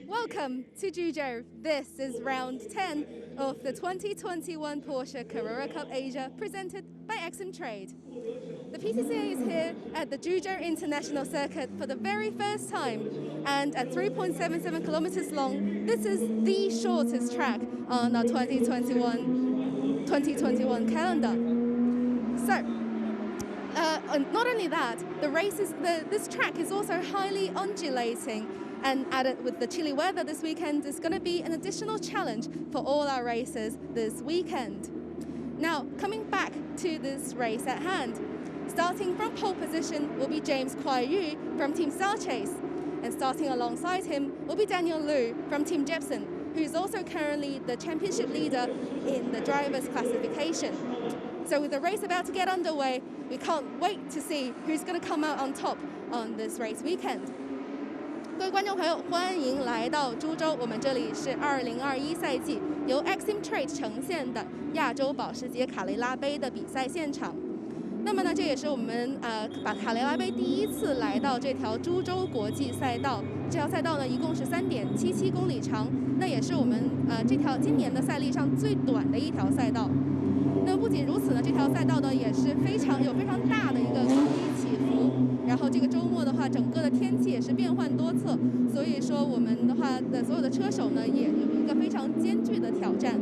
Welcome to Zhuzhou. This is round 10 of the 2021 Porsche Carrera Cup Asia presented by AximTrade. The PCCA is here at the Zhuzhou International Circuit for the very first time, and at 3.77 kilometers long, this is the shortest track on our 2021 calendar. So, not only that, this track is also highly undulating, and added with the chilly weather this weekend is going to be an additional challenge for all our racers this weekend. Now, coming back to this race at hand, starting from pole position will be James Kwai Yu from Team Star Chase, and starting alongside him will be Daniel Liu from Team Jepson, who is also currently the championship leader in the drivers' classification. So with the race about to get underway, we can't wait to see who's going to come out on top on this race weekend. 各位观众朋友，欢迎来到株洲，我们这里是2021赛季由 AximTrade 呈现的亚洲保时捷卡雷拉杯的比赛现场。那么呢，这也是我们把卡雷拉杯第一次来到这条株洲国际赛道。这条赛道呢，一共是3.77公里长，那也是我们这条今年的赛历上最短的一条赛道。那不仅如此呢，这条赛道呢也是非常大的一个高低起伏。然后这个周末的话，整个的天气也是变幻多测，所以说我们的话的所有的车手呢，也有一个非常艰巨的挑战。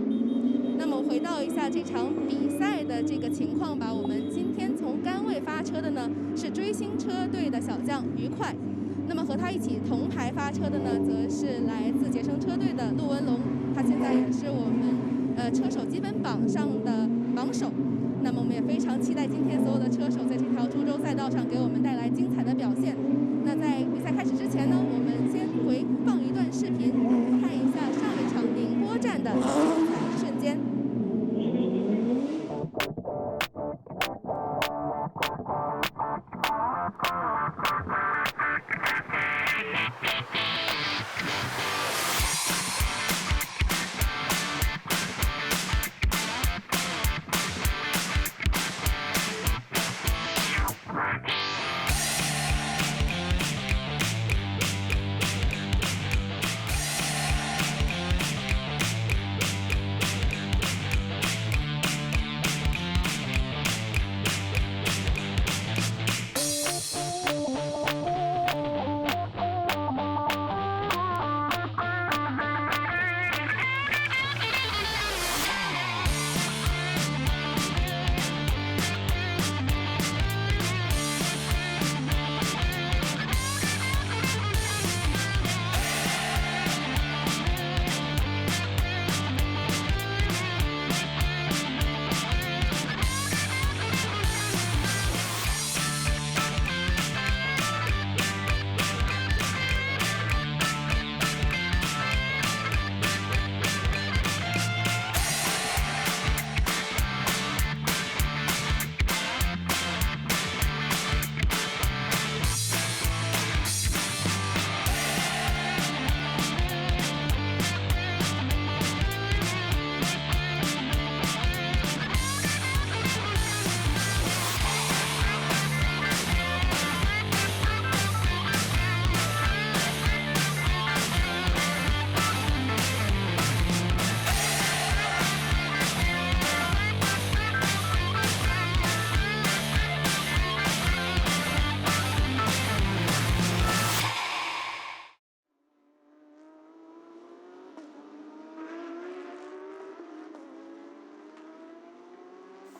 那么回到一下这场比赛的这个情况吧，我们今天从杆位发车的呢是追星车队的小将于快，那么和他一起同排发车的呢，则是来自捷成车队的陆文龙，他现在也是我们车手积分榜上的榜首。那么我们也非常期待今天所有的车手在这条株洲赛道上给我们带来精彩的表现。那在比赛开始之前呢，我们先回放一段视频，看一下上一场宁波站的精彩瞬间。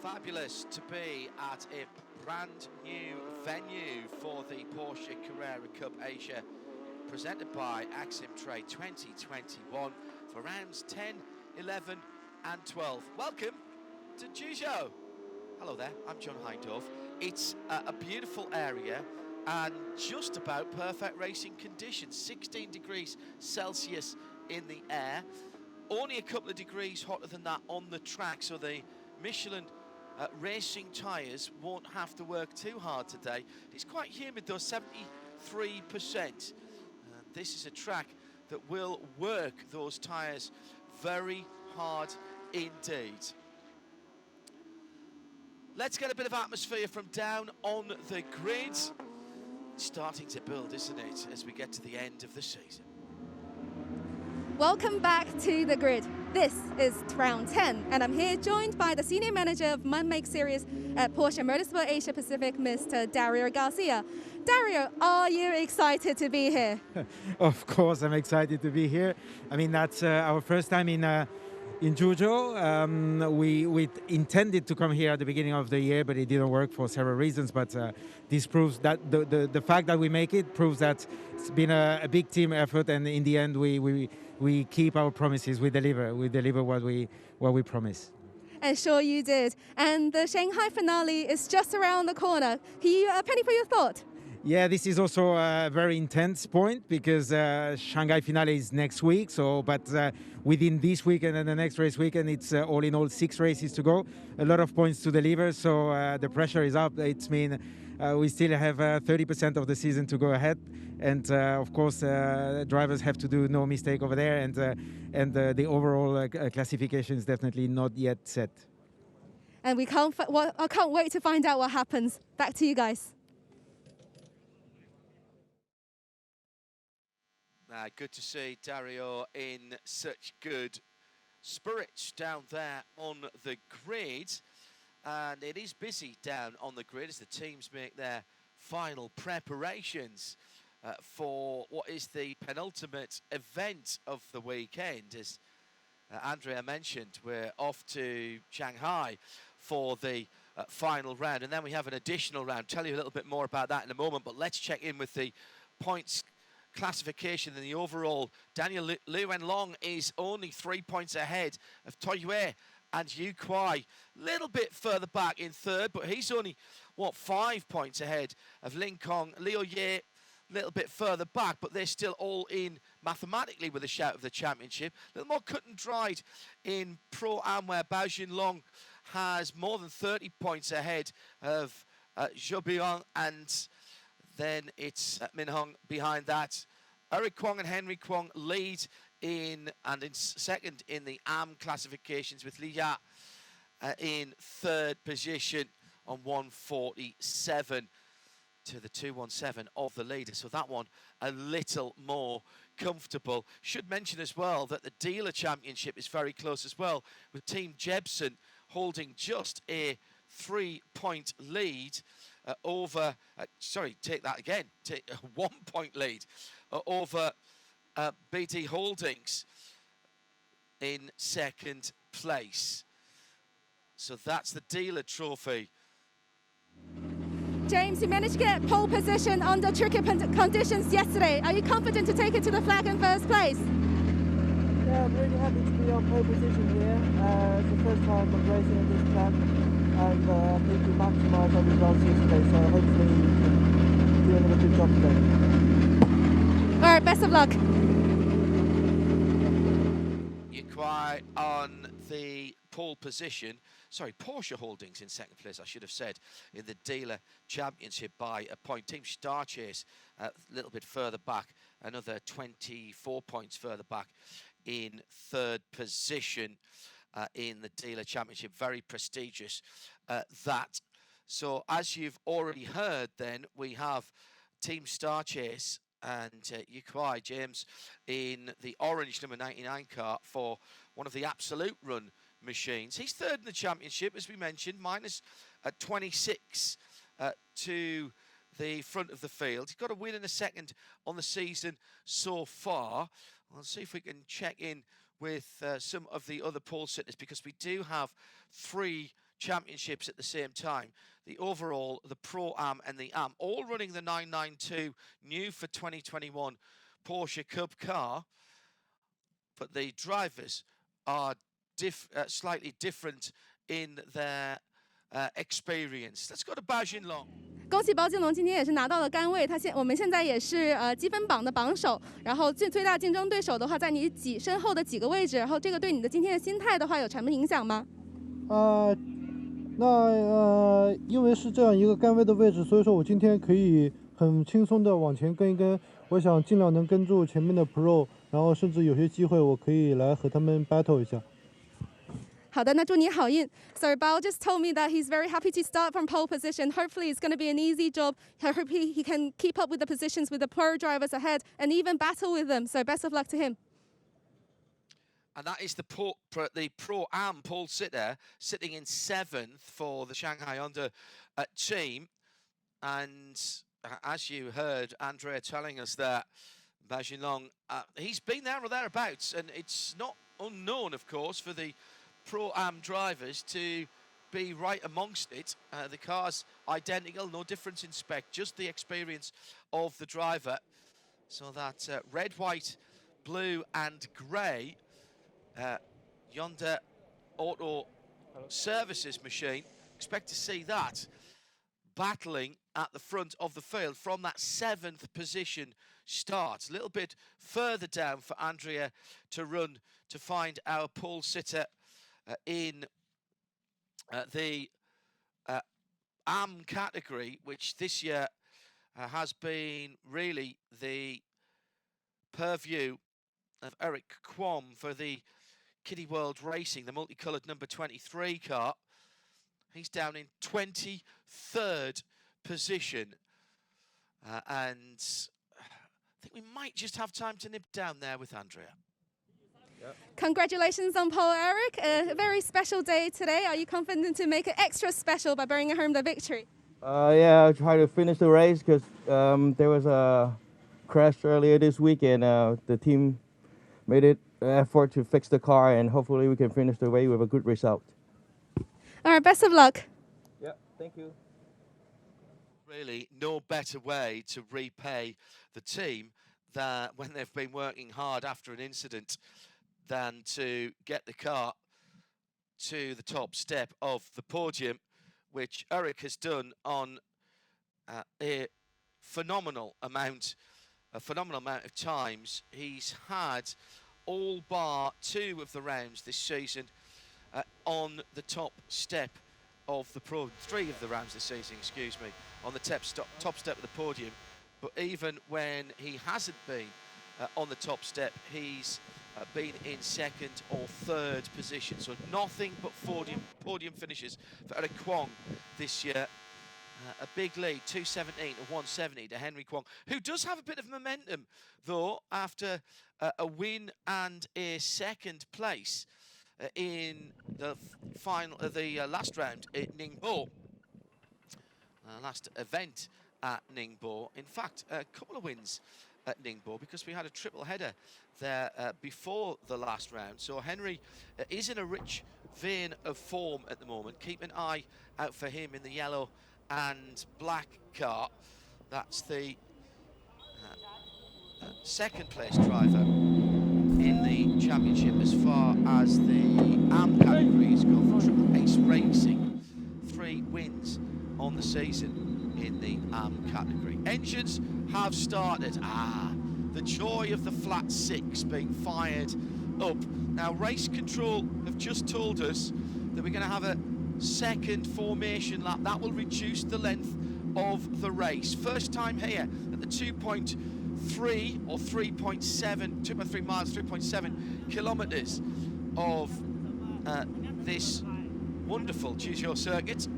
Fabulous to be at a brand new venue for the Porsche Carrera Cup Asia, presented by AximTrade 2021 for rounds 10, 11 and 12. Welcome to Zhuzhou. Hello there, I'm John Hindorf. It's a beautiful area and just about perfect racing conditions. 16 degrees Celsius in the air, only a couple of degrees hotter than that on the track, so the Michelin racing tyres won't have to work too hard today. It's quite humid though, 73%. This is a track that will work those tyres very hard indeed. Let's get a bit of atmosphere from down on the grid. It's starting to build, isn't it, as we get to the end of the season. Welcome back to the grid. This is round 10, and I'm here joined by the Senior Manager of Mud-Make Series at Porsche Motorsport Asia Pacific, Mr. Dario Garcia. Dario, are you excited to be here? Of course, I'm excited to be here. I mean, that's our first time in Zhuzhou. We intended to come here at the beginning of the year, but it didn't work for several reasons. But this proves that the fact that we make it proves that it's been a big team effort, and in the end, we keep our promises. We deliver what we promise. And sure you did. And the Shanghai finale is just around the corner. Can you penny for your thought? Yeah, this is also a very intense point because Shanghai finale is next week. But within this weekend and the next race weekend, it's all in all 6 races to go. A lot of points to deliver, so the pressure is up. It's mean we still have 30% of the season to go ahead, and of course, drivers have to do no mistake over there. And the overall classification is definitely not yet set. And I can't wait to find out what happens. Back to you guys. Good to see Dario in such good spirits down there on the grid. And it is busy down on the grid as the teams make their final preparations for what is the penultimate event of the weekend. As Andrea mentioned, we're off to Shanghai for the final round, and then we have an additional round. Tell you a little bit more about that in a moment, but let's check in with the points classification in the overall. Daniel Liu Wenlong is only 3 points ahead of Toyue and Yu Kuai, little bit further back in third, but he's only 5 points ahead of Lin Kong. Liu Ye little bit further back, but they're still all in mathematically with a shout of the championship. A little more cut and dried in Pro-Am, where Bao Junlong has more than 30 points ahead of Zhou Biang, and then it's Min Hong behind that. Eric Kwong and Henry Kwong lead in second in the AM classifications, with Li Ya in third position on 147 to the 217 of the leader. So that one a little more comfortable. Should mention as well that the dealer championship is very close as well, with Team Jebsen holding just a 3-point lead over, take that again, take a 1-point lead over BT Holdings in second place. So that's the dealer trophy. James, you managed to get pole position under tricky conditions yesterday. Are you confident to take it to the flag in first place? Yeah, I'm really happy to be on pole position here. It's the first time I'm racing at this track, and I think we maximised our results yesterday, so hopefully we can do another good job today. All right, best of luck. Yu Kuai on the pole position. Sorry, Porsche Holdings in second place, I should have said, in the dealer championship by a point. Team Star Chase a little bit further back, another 24 points further back in third position in the dealer championship. Very prestigious that. So as you've already heard, then we have Team Star Chase and Yu Kuai, James, in the orange number 99 car for one of the Absolute Run machines. He's third in the championship, as we mentioned, minus 26 to the front of the field. He's got a win and a second on the season so far. We'll see if we can check in with some of the other pole sitters, because we do have 3 championships at the same time. The overall, the Pro-Am and the Am, all running the 992 new for 2021 Porsche Cup car, but the drivers are slightly different in their experience. Let's go to Bao Junlong. 恭喜包金龙今天也是拿到了杆位，我们现在也是积分榜的榜首，然后最大竞争对手的话在你身后的几个位置，然后这个对你的今天的心态的话有什么影响吗？因为是这样一个杆位的位置，所以说我今天可以很轻松的往前跟一跟，我想尽量能跟住前面的 Pro， 然后甚至有些机会我可以来和他们 battle 一下。好的，那祝你好运。So Bao just told me that he's very happy to start from pole position. Hopefully it's going to be an easy job. I hope he can keep up with the positions with the pro drivers ahead and even battle with them. So best of luck to him. And that is the Pro-Am Paul Sitter sitting in 7th for the Shanghai Honda team. And as you heard Andrea telling us that, Bajinlong, he's been there or thereabouts, and it's not unknown, of course, for the Pro-Am drivers to be right amongst it. The car's identical, no difference in spec, just the experience of the driver. So that red, white, blue and grey Honda Auto Services machine, expect to see that battling at the front of the field from that 7th position start. A little bit further down for Andrea to run to find our pole sitter in the AM category, which this year has been really the purview of Eric Kwom for the Kitty World Racing, the multicoloured number 23 car. He's down in 23rd position. And I think we might just have time to nip down there with Andrea. Yep. Congratulations on pole, Eric. A very special day today. Are you confident to make it extra special by bringing home the victory? Yeah, I tried to finish the race because there was a crash earlier this week, and the team made it an effort to fix the car, and hopefully we can finish the race with a good result. All right, best of luck. Yeah, thank you. Really, no better way to repay the team that when they've been working hard after an incident than to get the car to the top step of the podium, which Eric has done on a phenomenal amount of times. He's had all bar 2 of the rounds this season on the top step of the 3 of the rounds this season, excuse me, on the top step of the podium. But even when he hasn't been on the top step, he's been in 2nd or 3rd position. So nothing but podium finishes for Eric Kwong this year. A big lead, 217 to 170 to Henry Kwong, who does have a bit of momentum, though, after a win and a 2nd place in the last round at Ningbo, last event at Ningbo. In fact, a couple of wins at Ningbo, because we had a triple header there before the last round. So Henry is in a rich vein of form at the moment. Keep an eye out for him in the yellow and black car. That's the 2nd place driver in the championship as far as the AM categories go for Triple Ace Racing. 3 wins on the season in the AM category. Engines have started. The joy of the flat 6 being fired up. Now, race control have just told us that we're going to have a 2nd formation lap. That will reduce the length of the race. First time here at the 2.3 or 3.7, 2.3 miles, 3.7 kilometres of this wonderful Zhuzhou circuit.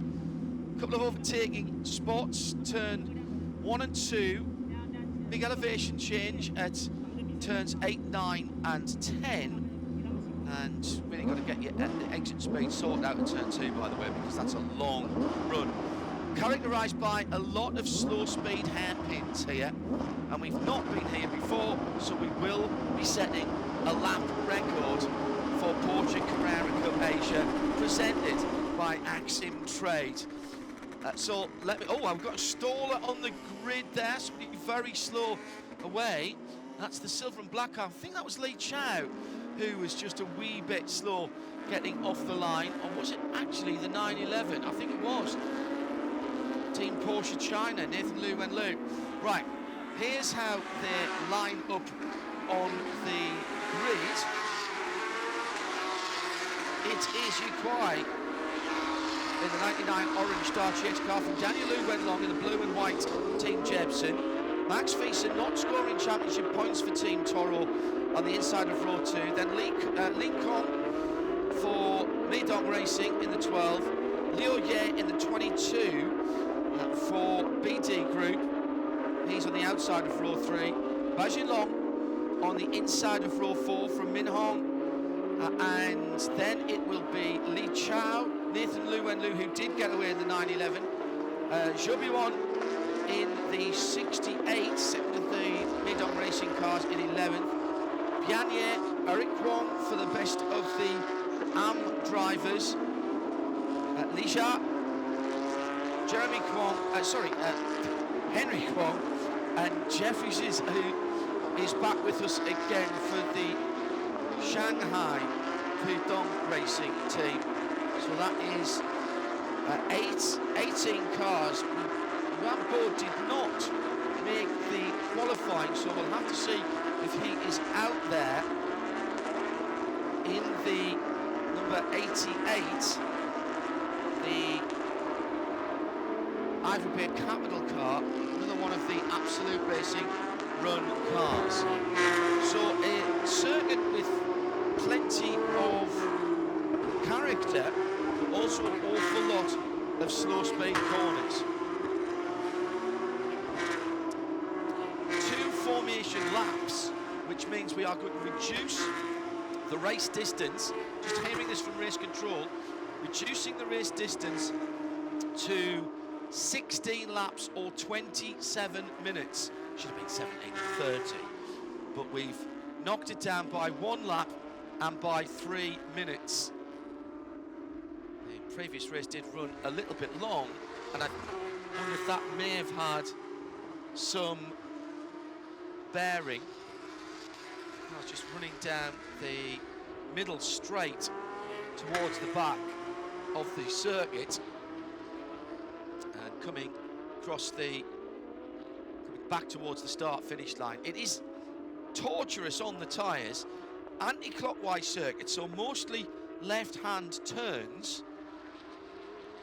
A couple of overtaking spots, turn 1 and 2. Big elevation change at turns 8, 9 and 10. And really got to get your exit speed sorted out at turn 2, by the way, because that's a long run. Characterised by a lot of slow speed hairpins here, and we've not been here before, so we will be setting a lap record for Porsche Carrera Cup Asia, presented by AximTrade. So let me. Oh, I've got a staller on the grid there, so very slow away. That's the silver and black car. I think that was Li Chao, who was just a wee bit slow getting off the line. Or was it actually the 911? I think it was. Team Porsche China, Nathan Liu and Liu. Right, here's how they line up on the grid. It is Yukwai in the 99 orange Star Chase car from Daniel Liu Wenlong in the blue and white Team Jebsen. Max Fieser not scoring championship points for Team Toro on the inside of row 2. Then Lin Kong for Meidong Racing in the 12. Liu Ye in the 22 for BD Group. He's on the outside of row 3. Bajin Long on the inside of row 4 from Min Hong. And then it will be Li Chao, Nathan Lu Wenlu, who did get away in the 911. Zhou Biwan in the 68, second of the Midong Racing cars in 11th. Bianye, Eric Kwong for the best of the AM drivers. Li Jia, Jeremy Kwong, Henry Kwong, and Jeff Hughes, who is back with us again for the Shanghai Pudong Racing team. So that is 18 cars. Rambo did not make the qualifying, so we'll have to see if he is out there in the number 88, the Ivory Bay Capital car, another one of the Absolute Racing run cars. So a circuit with plenty of character, but also an awful lot of slow speed corners. 2 formation laps, which means we are going to reduce the race distance, just hearing this from race control, reducing the race distance to 16 laps or 27 minutes. Should have been 17:30, but we've knocked it down by 1 lap and by 3 minutes. The previous race did run a little bit long, and I wonder if that may have had some bearing. I was just running down the middle straight towards the back of the circuit and coming back towards the start-finish line. It is torturous on the tyres, anti-clockwise circuit, so mostly left-hand turns,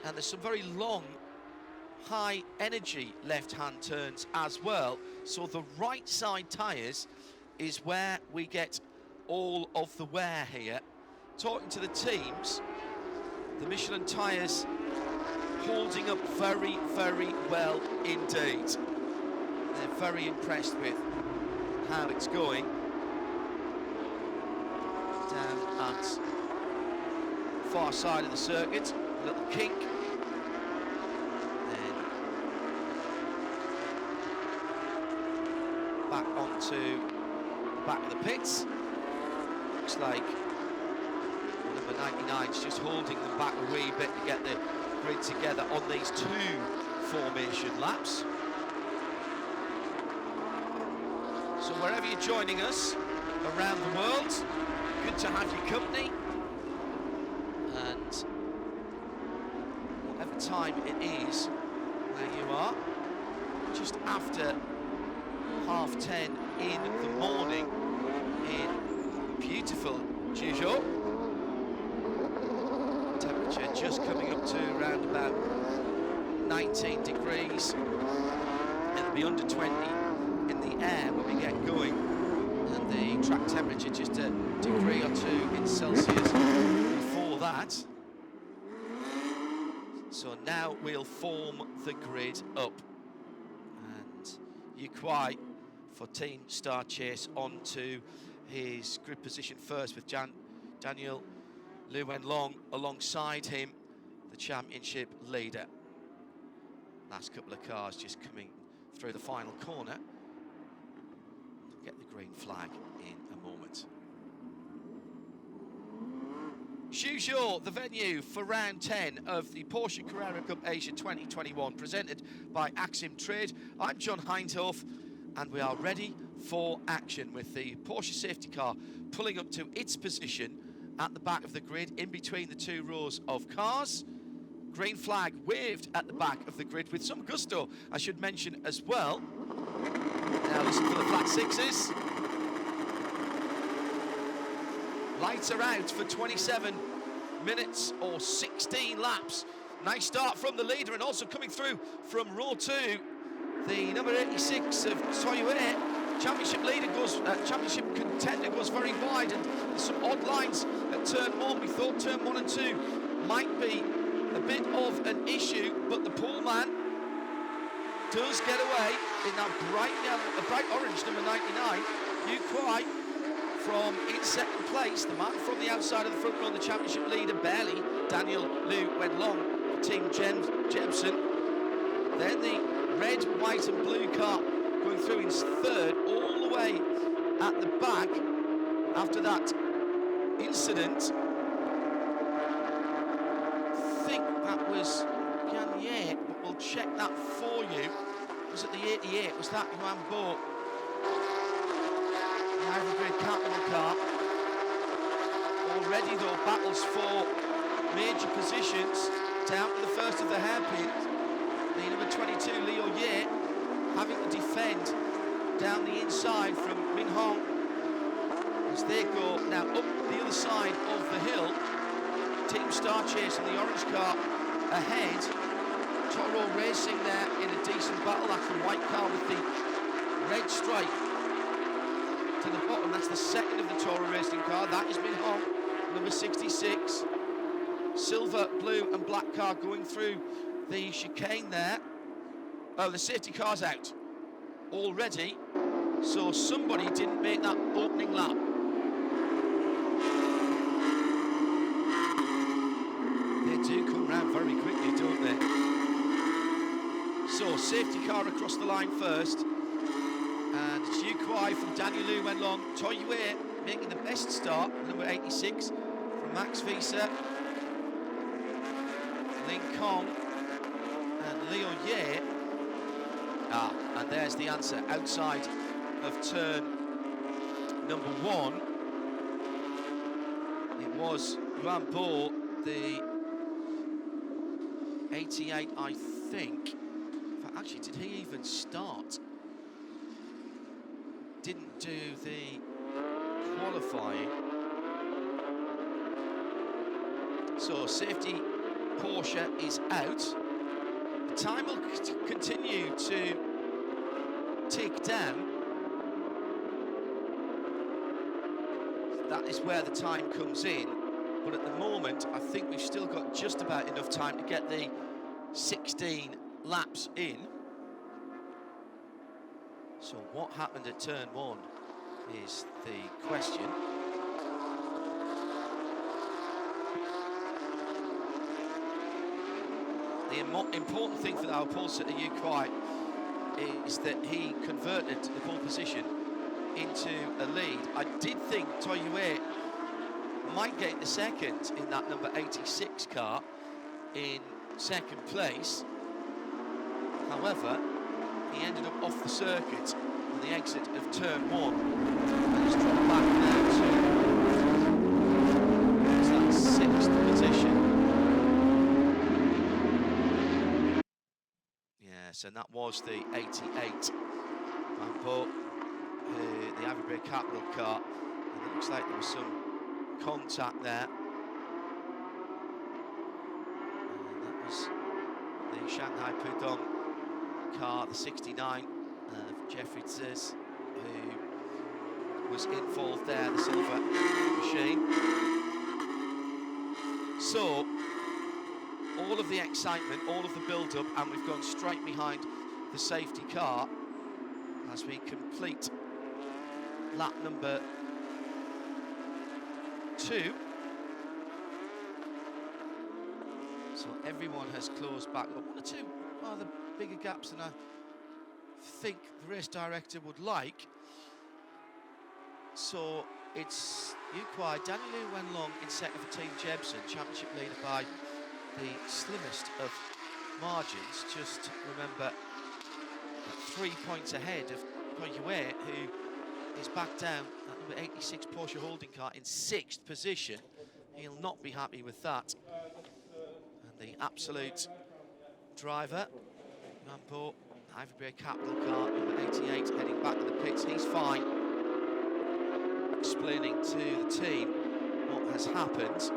and there's some very long, high-energy left-hand turns as well, so the right-side tyres is where we get all of the wear here. Talking to the teams, the Michelin tyres holding up very, very well indeed. They're very impressed with how it's going. Down at far side of the circuit, a little kink. Then back onto the back of the pits. Looks like number 99's just holding them back a wee bit to get the grid together on these 2 formation laps. So wherever you're joining us around the world, good to have your company. And whatever time it is where you are, just after 10:30 in the morning in beautiful Zhuzhou. Temperature just coming up to around about 19 degrees. It'll be under 20 in the air when we get going, and the track temperature just a degree or 2 in Celsius before that. So now we'll form the grid up, and Yu Kuai for Team Star Chase onto his grid position first, with Daniel Liu Wenlong alongside him, the championship leader. Last couple of cars just coming through the final corner. We'll get the green flag in a moment. Zhuzhou, the venue for round 10 of the Porsche Carrera Cup Asia 2021, presented by AximTrade. I'm John Hindhoff, and we are ready for action with the Porsche safety car pulling up to its position at the back of the grid, in between the 2 rows of cars. Green flag waved at the back of the grid with some gusto, I should mention as well. Now listen for the flat 6s. Lights are out for 27 minutes or 16 laps. Nice start from the leader, and also coming through from row 2, the number 86 of Toyue. Championship contender goes very wide, and there's some odd lines at turn 1. We thought turn 1 and 2 might be a bit of an issue, but the pole man does get away in that bright orange number 99. Yu Kuai from in second place, the man from the outside of the front row, the championship leader, barely, Daniel Liu Wenlong, Team Jebsen. Then the red, white and blue car going through in third, all the way at the back after that incident. I think that was Gagnier, but we'll check that for you. Was it the 88? Was that Yuan Bo? The Ivory Grid capital car. Already though, battles for major positions down to the first of the hairpins. The number 22, Liu Ye, having to defend down the inside from Min Hong as they go now up the other side of the hill. Team Star Chase and the orange car ahead. Toro Racing there in a decent battle. That's the white car with the red stripe to the bottom. That's the second of the Toro Racing car. That is Min Hong, number 66. Silver, blue and black car going through the chicane there. Oh, the safety car's out already, so somebody didn't make that opening lap. They do come round very quickly, don't they? So, safety car across the line first, and Xu Kuai from Daniel Liu Wenlong, Choi Yue making the best start, number 86 from Max Visa, Ling Kong and Liu Ye. And there's the answer, outside of turn number 1. It was Yuan Bo, the 88, I think. In fact, actually, did he even start? Didn't do the qualifying. So, safety Porsche is out. The time will continue to tick down. That is where the time comes in, but at the moment I think we've still got just about enough time to get the 16 laps in. So what happened at turn 1 is the question. The important thing for our pole sitter, Yu Kuai, is that he converted the pole position into a lead. I did think Choi Yue might get the second in that number 86 car in second place. However, he ended up off the circuit on the exit of turn 1 and he's dropped back now to that 6th position. Yes, and that was the 88 Mambo, the Ivory Grid capital car, and it looks like there was some contact there. And that was the Shanghai Pudong car, the 69 of Jeffrey Ziz, who was involved there, the silver machine. So, all of the excitement, all of the build-up, and we've gone straight behind the safety car as we complete lap number 2. So everyone has closed back. But 1 or 2 rather bigger gaps than I think the race director would like. So it's Yu Kuai, Daniel Liu Wenlong in second for Team Jebsen, championship leader by the slimmest of margins. Just remember, 3 points ahead of Choi Yue, who is back down that number 86 Porsche holding car in 6th position. He'll not be happy with that. And the absolute driver, Mampo, Ivory Grid capital car, number 88, heading back to the pits. He's fine. Explaining to the team what has happened.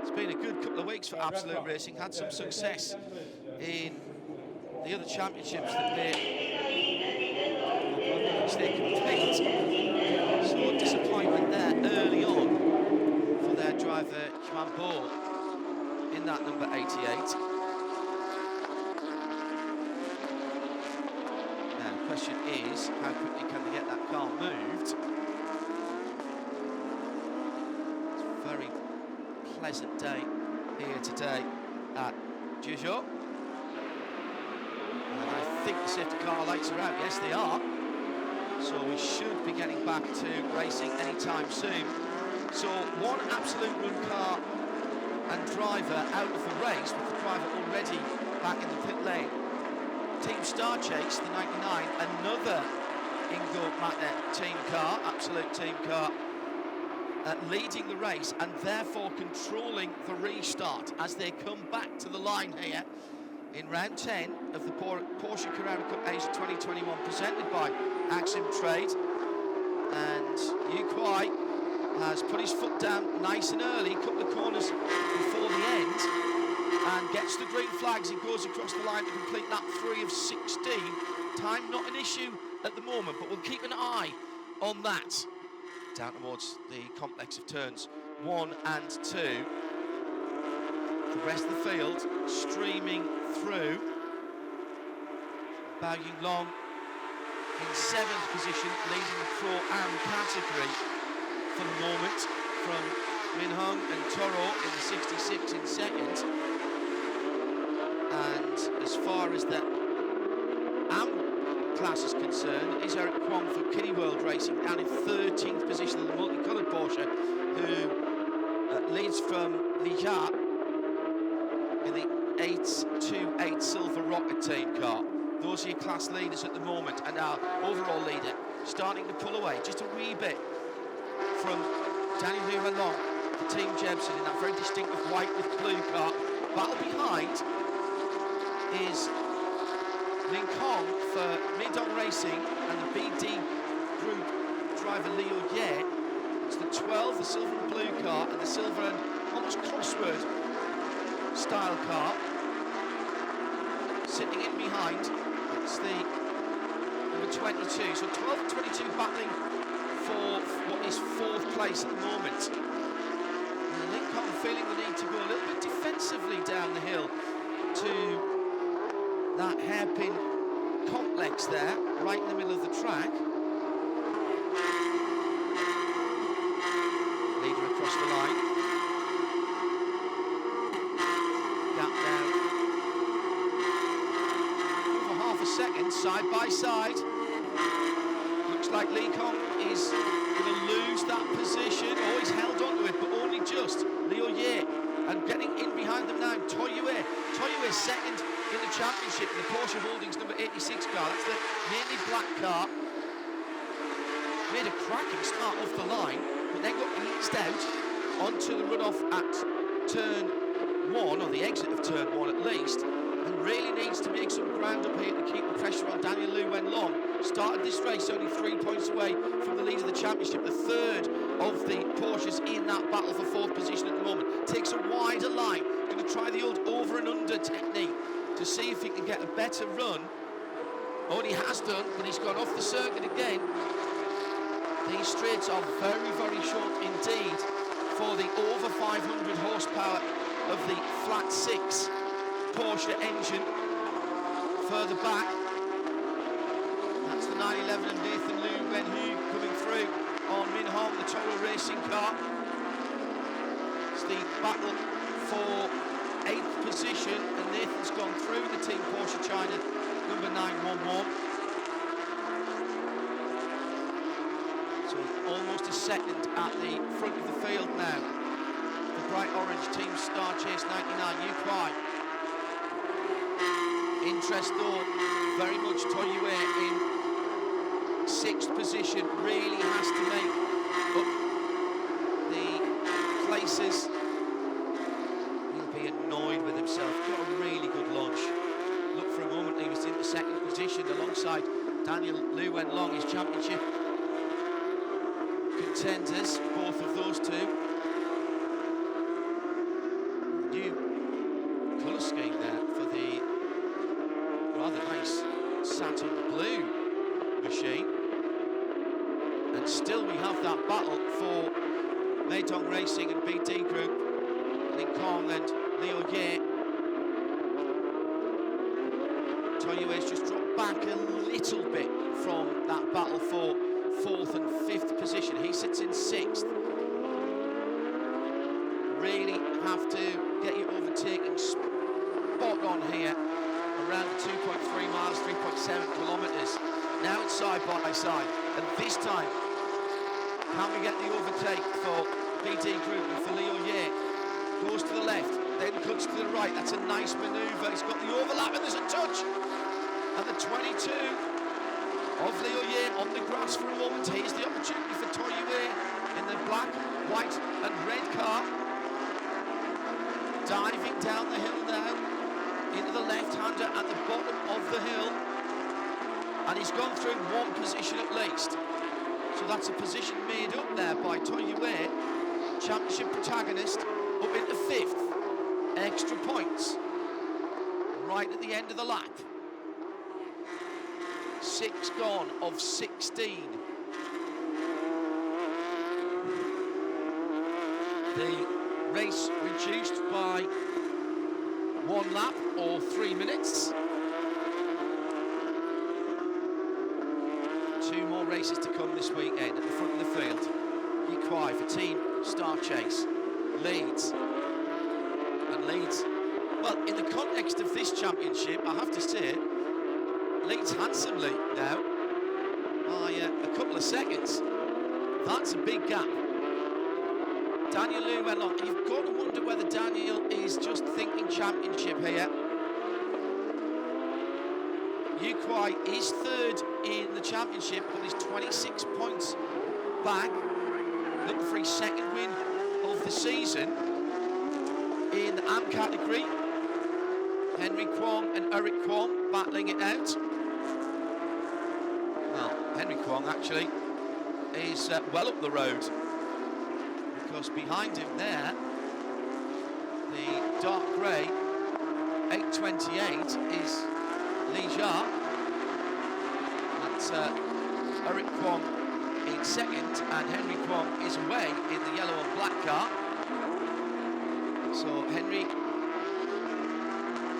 It's been a good couple of weeks for Absolute Racing. Had some success in the other championships that they compete. So disappointment there early on for their driver Yuan Bo in that number 88. Now, the question is, how quickly can they get that car moved? pleasant day here today at Zhuzhou. And I think the safety car lights are out. Yes, they are. So we should be getting back to racing anytime soon. So one absolute run car and driver out of the race, with the driver already back in the pit lane. Team Star Chase, the 99, another Ingo Matner team car, absolute team car, leading the race and therefore controlling the restart as they come back to the line here in round 10 of the Porsche Carrera Cup Asia 2021, presented by AximTrade. And Yu Kuai has put his foot down nice and early, a couple of corners before the end, and gets the green flags. He goes across the line to complete lap 3 of 16. Time not an issue at the moment, but we'll keep an eye on that down towards the complex of turns 1 and 2. The rest of the field streaming through. Bao Yinglong in 7th position, leading the Pro-Am category for the moment, from Min Hung and Toro in the 66 in 2nd. And as far as the Am class is concerned, is Eric Kwong for Kiddie World Racing down in 13th position in the multicoloured Porsche, who leads from Lija in the 828 Silver Rocket team car. Those are your class leaders at the moment, and our overall leader starting to pull away just a wee bit from Daniel Liu-Long, the Team Jebsen, in that very distinctive white with blue car. Battle behind is Ling Kong for Midong Racing and the BD Group driver Liu Ye. It's the 12, the silver and blue car, and the silver and almost crossword style car. Sitting in behind, it's the number 22. So 12 and 22 battling for what is 4th place at the moment. And Ling Kong feeling the need to go a little bit defensively down the hill to that hairpin complex there, right in the middle of the track. Leader across the line. Gap down over half a second, side by side. Looks like Lee Kong is going to lose that position. Oh, he's held on to it, but only just. Liu Ye, and getting in behind them now, Toyue. Toyue second in the championship in the Porsche Holdings number 86 car. That's the mainly black car. Made a cracking start off the line, but then got eased out onto the runoff at turn 1, or the exit of turn 1 at least, and really needs to make some ground up here to keep the pressure on Daniel Liu Wenlong. Started this race only 3 points away from the lead of the championship, the 3rd of the Porsches in that battle for 4th position at the moment. Takes a wider line, going to try the old over and under technique to see if he can get a better run. Oh, and he has done, but he's gone off the circuit again. These straights are very, very short indeed for the over 500 horsepower of the flat 6 Porsche engine. Further back, that's the 911 and Nathan Liu Wenhu coming through on Min Hong, the Toro Racing car. It's the battle for 8th position, and Nathan's gone through the Team Porsche China number 911. So almost a second at the front of the field now. The bright orange Team Star Chase 99, Yu Kuai. Interest though, very much Toyue in 6th position, really has to make up the places. He'll be annoyed with himself. Got a really good launch. Look, for a moment he was in the 2nd position alongside Daniel Liu Wenlong, his championship contenders, both of those two. New colour scheme there for the rather nice satin blue machine. And still we have that battle for Meidong Racing and BD Group, Ling Kong and Liu Ye. Toyue's just dropped back a little bit from that battle for 4th and 5th position. He sits in 6th. Really have to get your overtaking spot on here around the 2.3 miles, 3.7 kilometres. Now it's side by side, and this time, can we get the overtake for BD Group and for Leo Ye? Goes to the left, then cuts to the right. That's a nice manoeuvre. He's got the overlap, and there's a touch. And the 22 of Leo Ye on the grass for a moment. Here's the opportunity for Toyue in the black, white, and red car. Diving down the hill now into the left-hander at the bottom of the hill. And he's gone through one position at least. So that's a position made up there by Toyue, championship protagonist, up into 5th. Extra points right at the end of the lap. 6 gone of 16. The race reduced by 1 lap or 3 minutes. 2 more races to come this weekend at the front of the field. Yikwai for Team Star Chase leads. And leads, well, in the context of this championship, I have to say, leads handsomely now by a couple of seconds. That's a big gap. Daniel Liu went on. You've got to wonder whether Daniel is just thinking championship here. Yikwai is 3rd in the championship, but he's 26 points back. Looking for his 2nd win of the season. In the AM category, Henry Kwong and Eric Kwong battling it out. Well, Henry Kwong actually is well up the road, because behind him there, the dark grey 828 is Li Jia. That's Eric Kwong in 2nd, and Henry Kwong is away in the yellow and black car. So Henry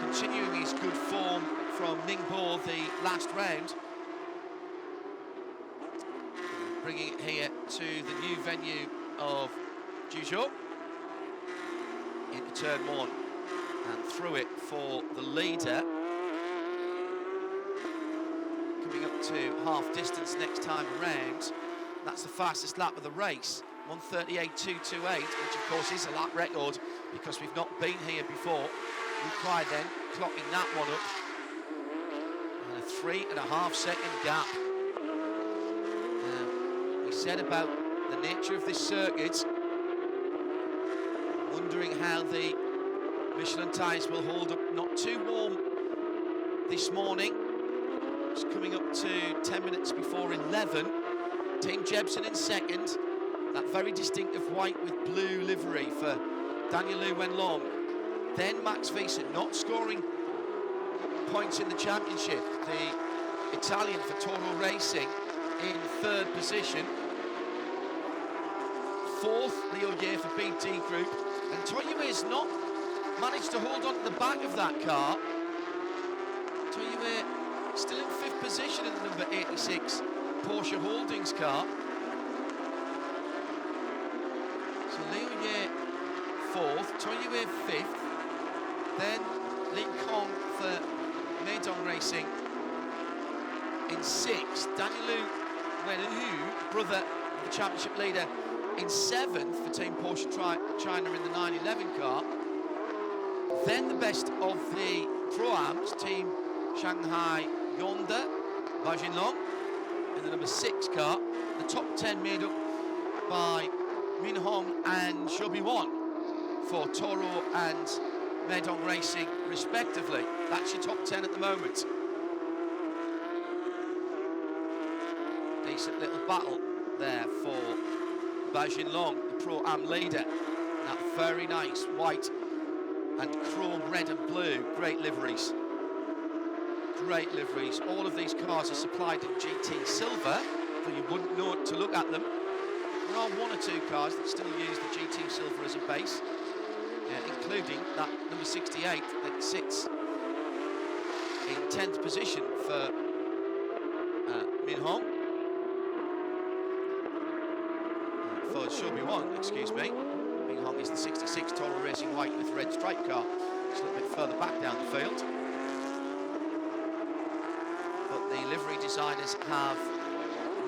continuing his good form from Ningbo the last round, bringing it here to the new venue of Zhuzhou into turn 1 and through it for the leader. Coming up to half distance next time around. That's the fastest lap of the race, 1:38.228, which of course is a lap record because we've not been here before. Yikwai then clocking that one up, and a 3.5 second gap. We said about the nature of this circuit, wondering how the Michelin tyres will hold up. Not too warm this morning. It's coming up to 10 minutes before 11. Team Jebsen in 2nd. That very distinctive white with blue livery for Daniel Liu Wenlong. Then Max Wiese, not scoring points in the championship. The Italian for Toro Racing in 3rd position. 4th, Leo Ye for BT Group. And Toyue has not managed to hold on to the back of that car. Toyue still in 5th position in the number 86 Porsche Holdings car. So Leo Ye 4th, Toyue 5th. Then Lin Kong for Meidong Racing in 6th. Daniel Liu Wenhu, brother of the championship leader, in 7th for Team Porsche China in the 911 car. Then the best of the Pro-Ams, Team Shanghai Yonda, Bajin Long in the number 6 car. The top 10 made up by Min Hong and Shobi Wan for Toro and Meidong Racing, respectively. That's your top 10 at the moment. Decent little battle there for Bajin Long, the Pro-Am leader. That very nice white and chrome red and blue, great liveries. Great liveries. All of these cars are supplied in GT silver, though you wouldn't know it to look at them. There are 1 or 2 cars that still use the GT silver as a base, including that number 68 that sits in 10th position for Min Hong. For Shobi Wan, excuse me. Ming Hong is the 66 Toro Racing white with red stripe car. It's a little bit further back down the field. But the livery designers have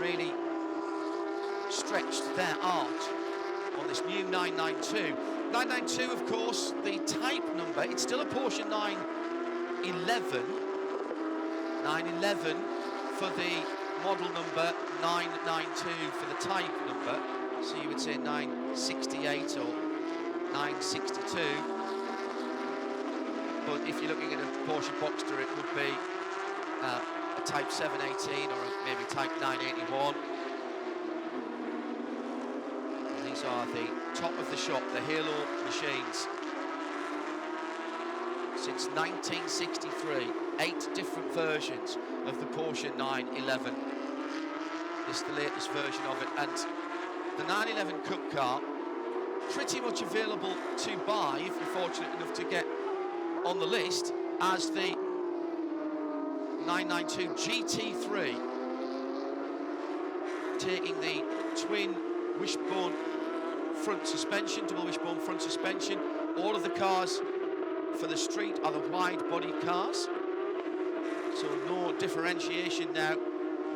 really stretched their art on this new 992. 992, of course, the type number, it's still a Porsche 911. 911 for the model number, 992 for the type number. So you would say 968 or 962. But if you're looking at a Porsche Boxster, it would be a Type 718 or maybe Type 981. And these are the top of the shop, the Halo machines. Since 1963, 8 different versions of the Porsche 911. This is the latest version of it, and the 911 Cup car, pretty much available to buy if you're fortunate enough to get on the list, as the 992 GT3, taking the twin wishbone front suspension, double wishbone front suspension. All of the cars for the street are the wide-bodied cars, so no differentiation now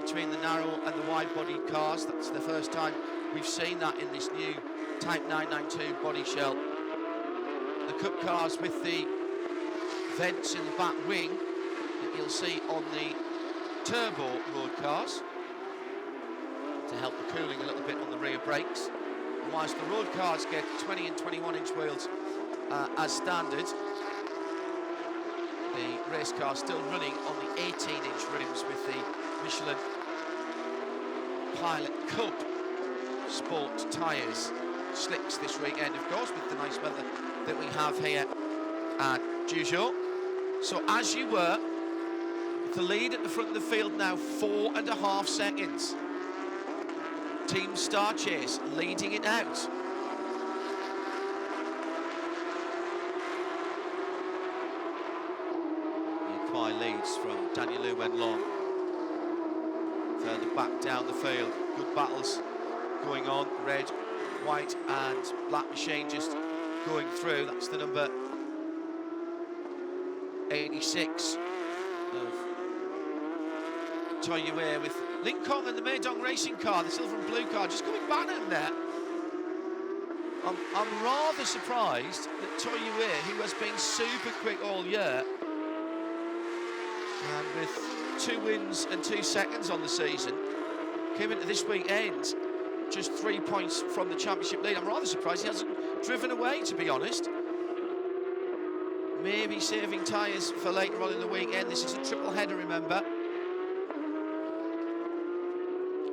between the narrow and the wide-bodied cars. That's the first time we've seen that in this new Type 992 body shell. The Cup cars with the vents in the back wing that you'll see on the turbo road cars to help the cooling a little bit on the rear brakes. And whilst the road cars get 20 and 21-inch wheels as standard, the race car still running on the 18-inch rims with the Michelin Pilot Cup Sport tyres. Slicks this weekend, of course, with the nice weather that we have here at Zhuzhou. So as you were, the lead at the front of the field now, 4.5 seconds. Team Star Chase leading it out. Quai leads from Daniel Lu Wenlong. Further back down the field, good battles going on. Red, white and black machine just going through. That's the number 86 of Toyue with Lincoln and the Meidong racing car, the silver and blue car, just coming back in there. I'm rather surprised that Toyue, who has been super quick all year, and with 2 wins and 2 seconds on the season, came into this weekend just 3 points from the championship lead. I'm rather surprised he hasn't driven away, to be honest. Maybe saving tyres for later on in the weekend. This is a triple header, remember.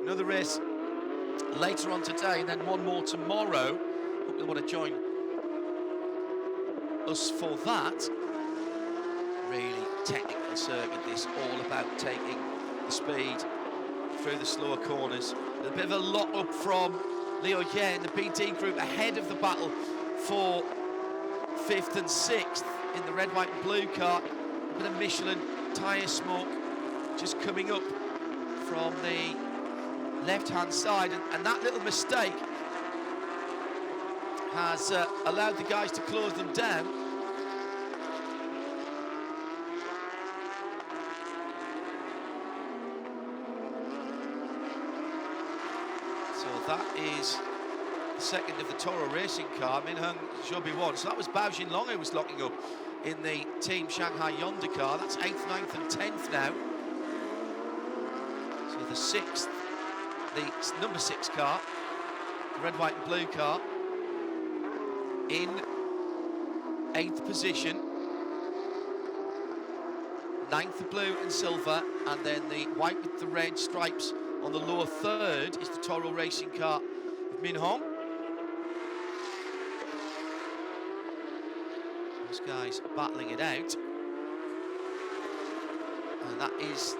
Another race later on today, and then one more tomorrow. Hope you'll want to join us for that. Really technical circuit, this, all about taking the speed through the slower corners. A bit of a lock up from Liu Yen, the BD group ahead of the battle for 5th and 6th in the red, white and blue car. A bit of Michelin tyre smoke just coming up from the left-hand side, and that little mistake has allowed the guys to close them down. That is the second of the Toro racing car, Minheng Zhobi won. So that was Bao Jinlong who was locking up in the Team Shanghai Yonder car. That's 8th, 9th and 10th now. So the 6th, the number 6 car, the red, white and blue car, in 8th position. 9th the blue and silver, and then the white with the red stripes on the lower 3rd is the Toro racing car of Min Hong. Those guys battling it out. And that is,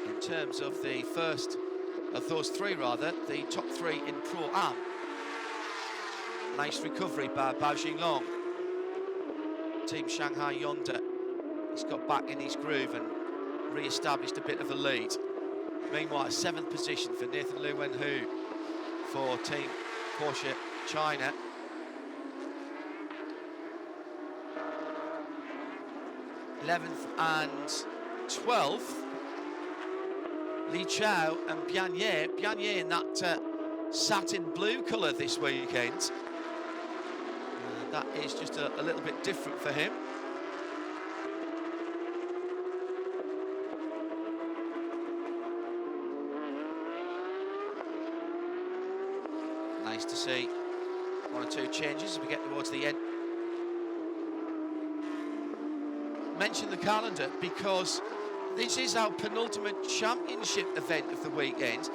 in terms of the first of those 3 rather, the top 3 in Pro-Am. Nice recovery by Bao Jinlong. Team Shanghai Yonder. He's got back in his groove and re-established a bit of a lead. Meanwhile, 7th position for Nathan Liu Wenhu for Team Porsche China. '11th and 12th, Li Chao and Bian Ye. Bian Ye in that satin blue colour this weekend. That is just a little bit different for him. Nice to see one or two changes as we get towards the end. Mention the calendar because this is our penultimate championship event of the weekend.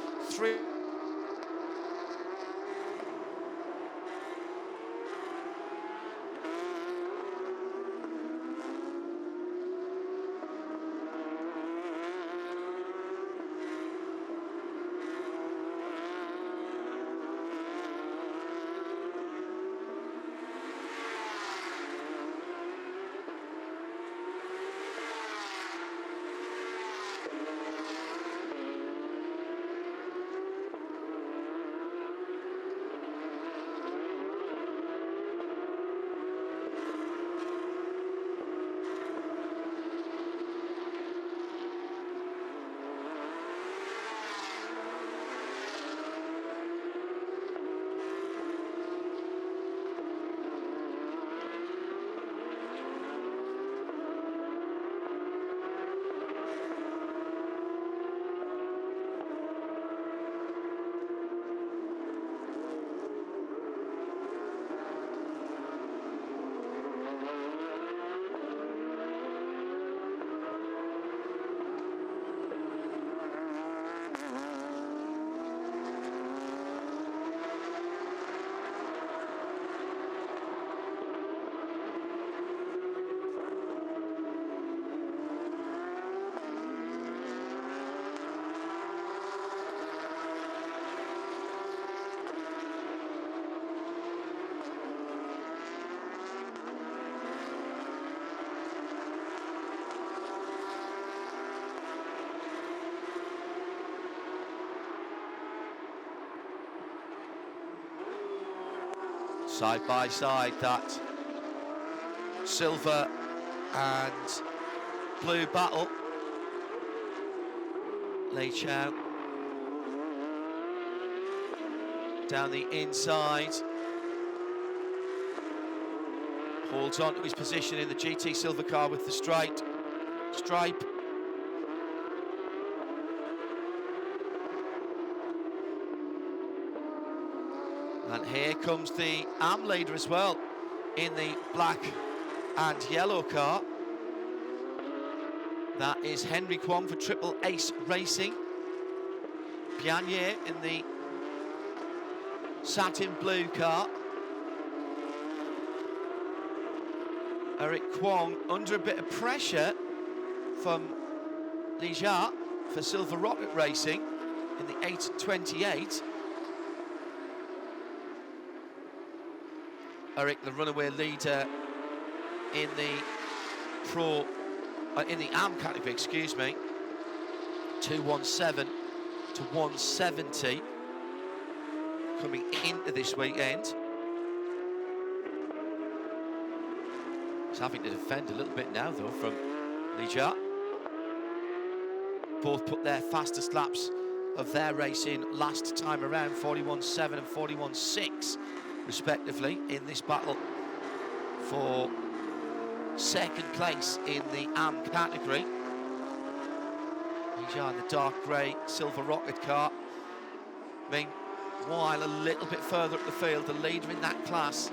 Side by side, that silver and blue battle. Li Chao down the inside, holds on to his position in the GT silver car with the stripe. And here comes the AM leader as well in the black and yellow car. That is Henry Kwong for Triple Ace Racing. Bian Ye in the satin blue car. Eric Kwong under a bit of pressure from Li Jia for Silver Rocket Racing in the 8:28. Eric, the runaway leader in the in the AM category, excuse me, 217 to 170 coming into this weekend. He's having to defend a little bit now, though, from Li Jia. Both put their fastest laps of their racing last time around, 41.7 and 41.6. respectively, in this battle for second place in the AM category. Li Jia in the dark grey Silver Rocket car. Meanwhile, a little bit further up the field, the leader in that class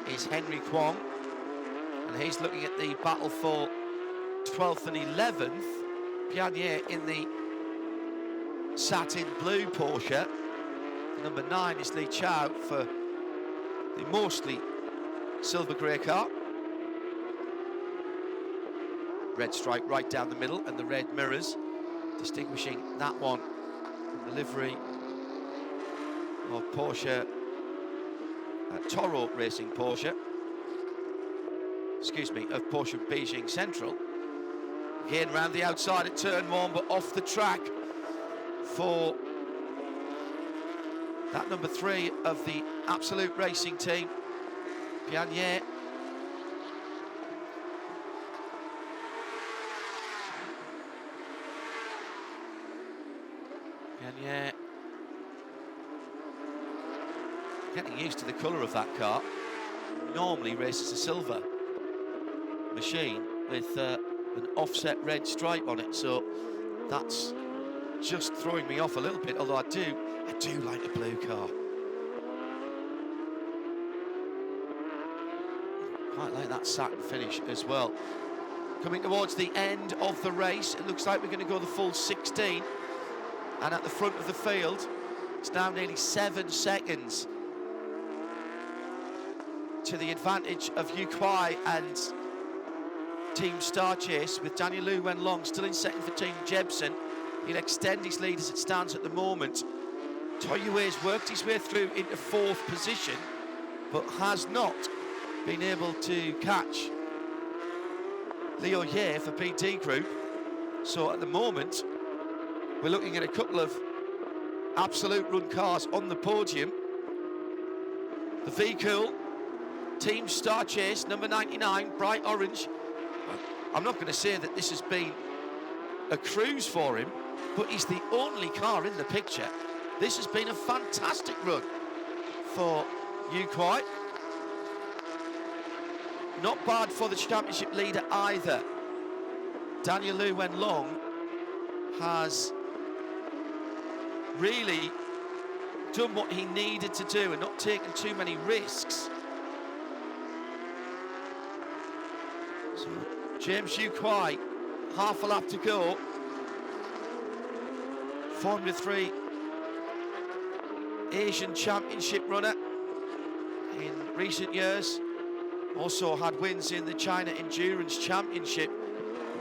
is Henry Kwong, and he's looking at the battle for 12th and 11th. Bian Ye in the satin blue Porsche. Number 9 is Li Chao for the mostly silver grey car. Red stripe right down the middle and the red mirrors distinguishing that one from the livery of Porsche, Toro Racing Porsche. Excuse me, of Porsche Beijing Central. Again round the outside at turn 1, but off the track for That number 3 of the Absolute Racing team, Pianier. Pianier. Getting used to the colour of that car. Normally races a silver machine with an offset red stripe on it, so that's just throwing me off a little bit, although I do like a blue car. Quite like that satin finish as well. Coming towards the end of the race, it looks like we're going to go the full 16. And at the front of the field, it's now nearly 7 seconds to the advantage of Yu Kuai and Team Star Chase, with Daniel Lu Wenlong still in second for Team Jebsen. He'll extend his lead as it stands at the moment. Toyue's worked his way through into 4th position, but has not been able to catch Liu Ye for BD Group. So at the moment, we're looking at a couple of absolute run cars on the podium. The vehicle, Team Star Chase, number 99, bright orange. I'm not going to say that this has been a cruise for him, but he's the only car in the picture. This has been a fantastic run for Yu Kuai. Not bad for the championship leader either. Daniel Lu Wenlong has really done what he needed to do and not taken too many risks. So James Yu Kuai, half a lap to go. Formula 3 Asian Championship runner in recent years. Also had wins in the China Endurance Championship.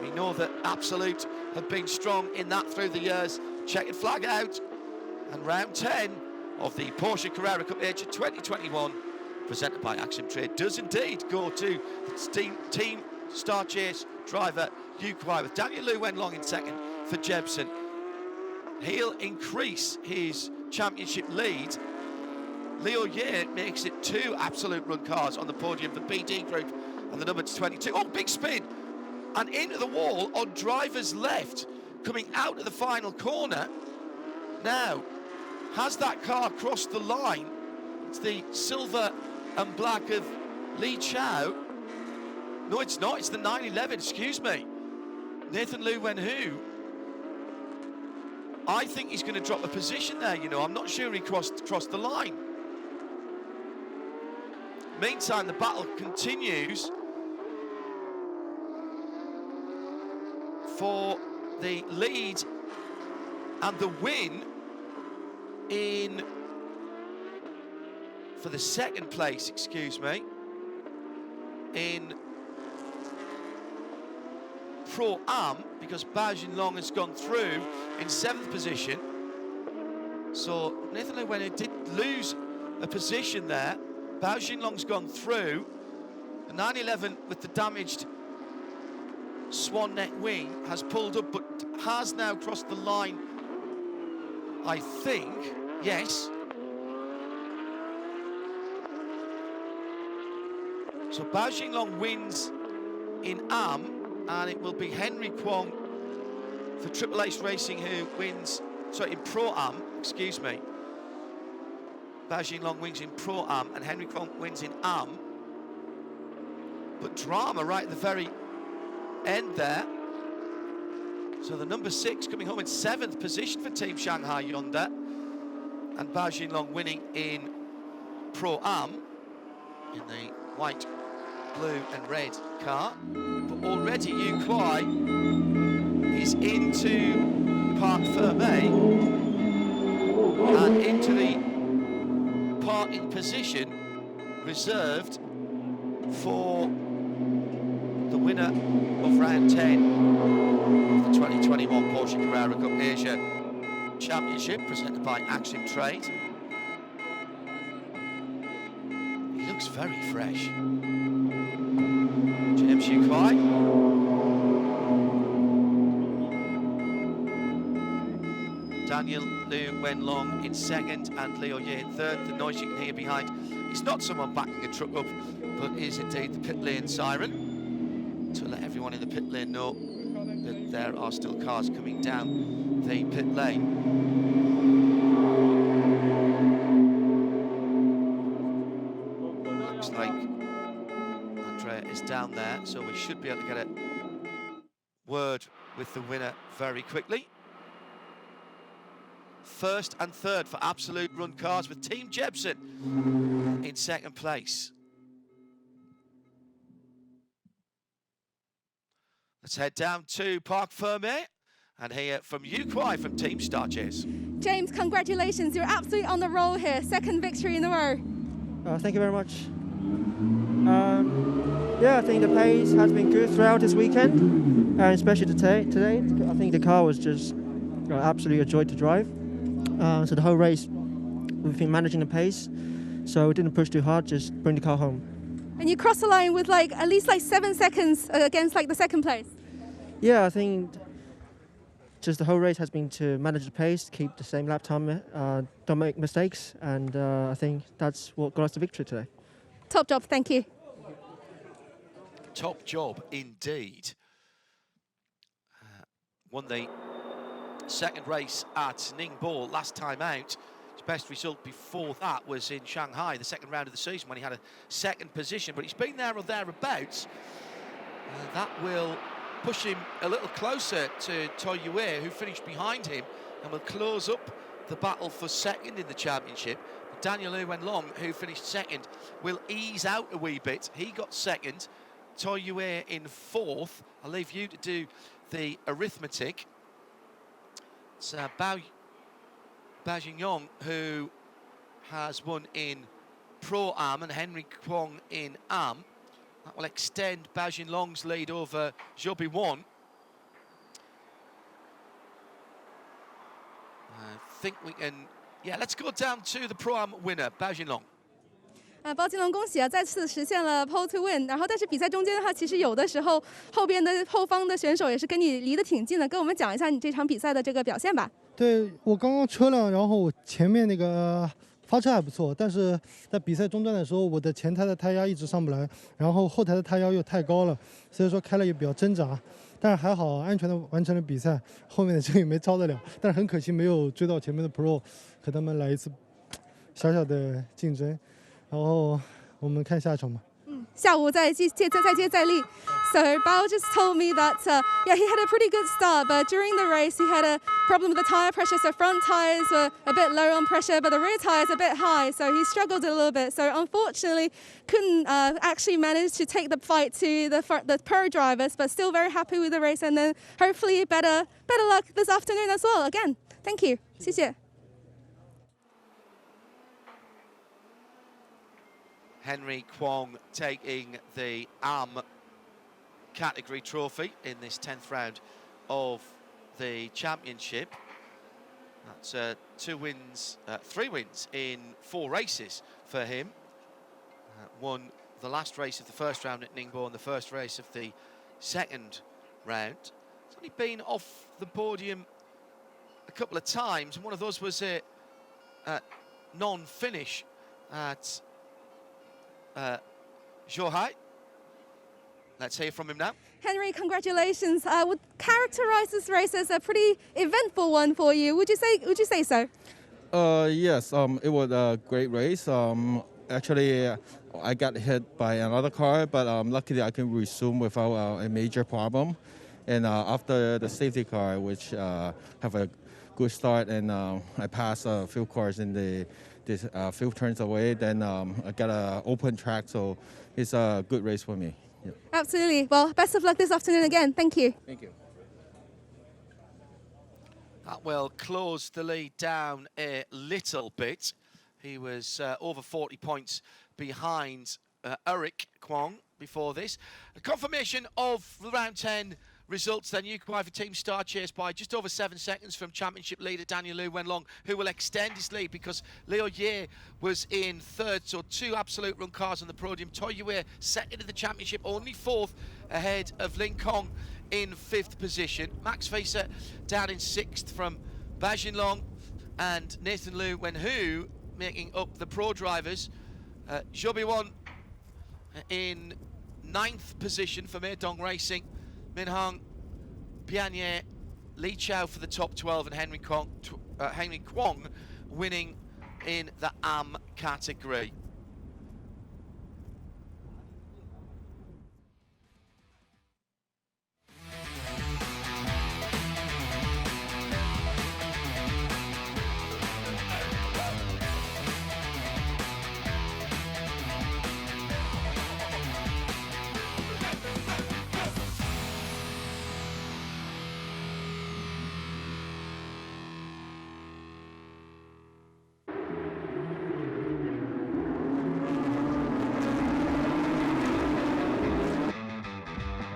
We know that Absolute have been strong in that through the years. Checkered flag out. And round 10 of the Porsche Carrera Cup Asia 2021, presented by AximTrade, does indeed go to the Team Star Chase driver Yu Kuai, with Daniel Lu Wenlong in second for Jebsen. He'll increase his championship lead. Liu Ye makes it 2 absolute run cars on the podium for BD Group, and the number 22. Oh, big spin! And into the wall on driver's left, coming out of the final corner. Now, has that car crossed the line? It's the silver and black of Li Chao. No, it's not. It's the 911, excuse me. Nathan Liu Wenhu. I think he's going to drop a position there, you know. I'm not sure he crossed the line. Meantime, the battle continues for the lead and the win for the second place, excuse me, in Pro-Am, because Bao Jinlong has gone through in 7th position. So Nathan Liu Wenhu did lose a position there. Bao Jinlong's gone through. The 911 with the damaged swan neck wing has pulled up, but has now crossed the line, I think. Yes. So Bao Jinlong wins in Am, and it will be Henry Kwong for Triple Ace Racing who wins, sorry, in Pro-Am, excuse me. Bao Jinlong wins in Pro-Am and Henry Kwong wins in Am. But drama right at the very end there. So the number 6 coming home in 7th position for Team Shanghai Hyundai, and Bao Jinlong winning in Pro-Am in the white, blue and red car. But already Yu Kuai is into Parc Fermé and into the parking position reserved for the winner of round 10 of the 2021 Porsche Carrera Cup Asia Championship, presented by AximTrade. He looks very fresh. James Yu Kuai. Daniel Liu Wenlong in second and Liu Ye in third. The noise you can hear behind is not someone backing a truck up, but is indeed the pit lane siren to let everyone in the pit lane know that there are still cars coming down the pit lane. Looks like Andrea is down there, so we should be able to get a word with the winner very quickly. First and third for Absolute Run cars, with Team Jebsen in second place. Let's head down to Parc Fermé and hear from Yu Kuai from Team StarChase. James, congratulations. You're absolutely on the roll here. Second victory in a row. Thank you very much. Yeah, I think the pace has been good throughout this weekend, and especially today. I think the car was just absolutely a joy to drive. So the whole race, we've been managing the pace, so we didn't push too hard, just bring the car home. And you crossed the line with at least 7 seconds against the second place. Yeah, I think just the whole race has been to manage the pace, keep the same lap time, don't make mistakes, and I think that's what got us the victory today. Top job, thank you. Top job indeed. Won the second race at Ningbo last time out. His best result before that was in Shanghai, the second round of the season, when he had a second position, but he's been there or thereabouts. That will push him a little closer to Toy Yue, who finished behind him, and will close up the battle for second in the championship. Daniel Liu Wenlong, who finished second, will ease out a wee bit. He got second. Toy Yue in fourth. I'll leave you to do the arithmetic. It's Bao Jingyong, who has won in Pro-Am, and Henry Kwong in Am. That will extend Bao Jinlong's lead over Zhou Biwan. I think we can... Yeah, let's go down to the Pro-Am winner, Bao Jinlong. 包金龙恭喜啊，再次实现了 pole to win。然后，但是比赛中间的话，其实有的时候后方的选手也是跟你离得挺近的，跟我们讲一下你这场比赛的这个表现吧。对，我刚刚车辆，然后我前面那个发车还不错，但是在比赛中段的时候，我的前胎的胎压一直上不来，然后后台的胎压又太高了，所以说开了也比较挣扎。但是还好，安全的完成了比赛，后面的车也没超得了，但是很可惜没有追到前面的 Pro， 和他们来一次小小的竞争。然后我们看下一场吧。下午再接再厉。So Bao just told me that yeah, he had a pretty good start, but during the race he had a problem with the tire pressure. So front tires were a bit low on pressure, but the rear tires a bit high. So he struggled a little bit. So unfortunately, couldn't actually manage to take the fight to the pro drivers, but still very happy with the race. And then hopefully better luck this afternoon as well. Again, thank you. 谢谢。Henry Kwong taking the Am category trophy in this 10th round of the championship. That's 3 wins in 4 races for him. Won the last race of the first round at Ningbo and the first race of the second round. He's only been off the podium a couple of times, and one of those was a non-finish at Zhuhai. Let's hear from him now. Henry, congratulations. Would characterize this race as a pretty eventful one for you. Would you say so? Yes, it was a great race. Actually, I got hit by another car, but luckily I can resume without a major problem. And after the safety car, which have a good start, and I passed a few cars in this few turns away, then I got an open track, so it's a good race for me. Yeah. Absolutely. Well, best of luck this afternoon again. Thank you. Thank you. That will close the lead down a little bit. He was over 40 points behind Eric Kwong before this. A confirmation of the round 10 results then. Yu Kuai for Team StarChase by just over 7 seconds from championship leader Daniel Liu Wenlong, who will extend his lead because Liu Ye was in third, so 2 absolute run cars on the podium. Toy Yue second in the championship, only 4th ahead of Lin Kong in 5th position. Max Facer down in 6th from Bajinlong and Nathan Liu Wenhu making up the pro drivers. Zhou Biwan in 9th position for Meidong Racing. Min Hung, Bianye, Li Chao for the top 12, and Henry Kwong winning in the AM category.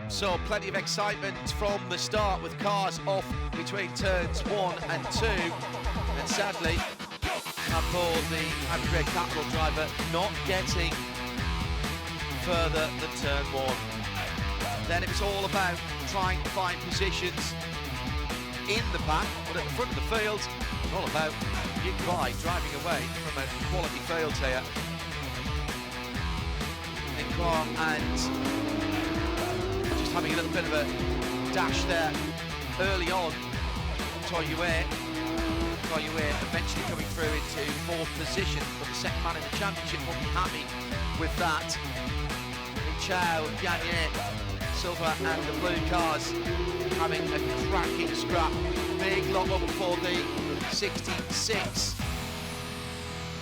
So plenty of excitement from the start with cars off between turns 1 and 2. And sadly, Campo, the AximTrade Capital driver, not getting further than turn 1. Then it was all about trying to find positions in the pack, but at the front of the field, it's all about Yu Kuai driving away from a quality field here. Ning Kwong and having a little bit of a dash there early on. Toyue eventually coming through into 4th position, but the second man in the championship will be happy with that. Li Chao, Bianye, Silver and the blue cars having a cracking scrap. Big long up for the 66.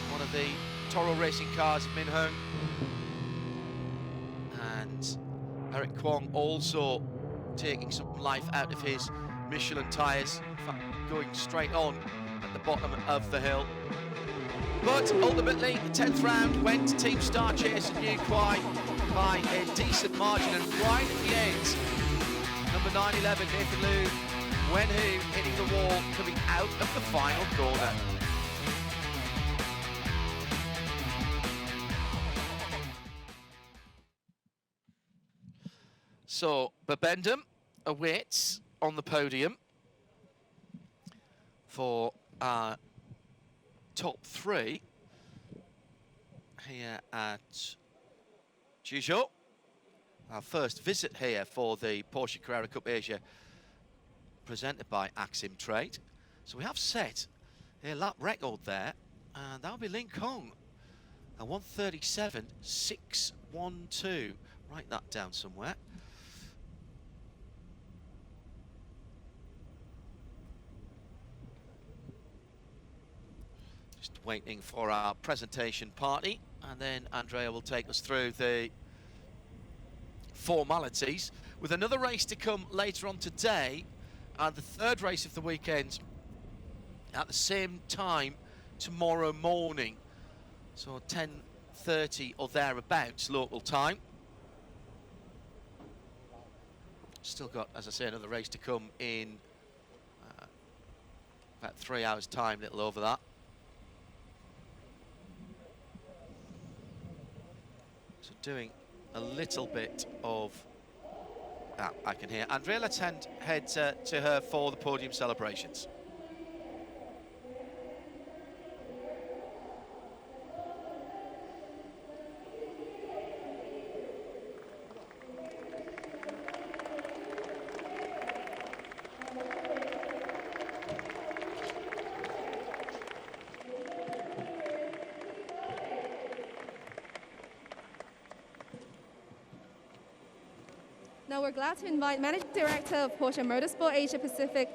One of the Toro Racing cars, Min Hung. And Eric Kwong also taking some life out of his Michelin tyres, in fact going straight on at the bottom of the hill. But ultimately, the 10th round went to Team Star Chase and Yu Kuai by a decent margin, and right at the end, number 911 Nathan Liu Wenhu hitting the wall, coming out of the final corner. So, Babendum awaits on the podium for our top 3 here at Zhuzhou. Our first visit here for the Porsche Carrera Cup Asia presented by AximTrade. So we have set a lap record there, and that'll be Ling Kong, a 1:37.612. Write that down somewhere. Just waiting for our presentation party, and then Andrea will take us through the formalities, with another race to come later on today, and the 3rd race of the weekend at the same time tomorrow morning, so 10:30 or thereabouts local time. Still got, as I say, another race to come in about 3 hours time, a little over that. So doing a little bit of I can hear Andrea. Let's head to her for the podium celebrations. Now we're glad to invite Managing Director of Porsche Motorsport Asia Pacific,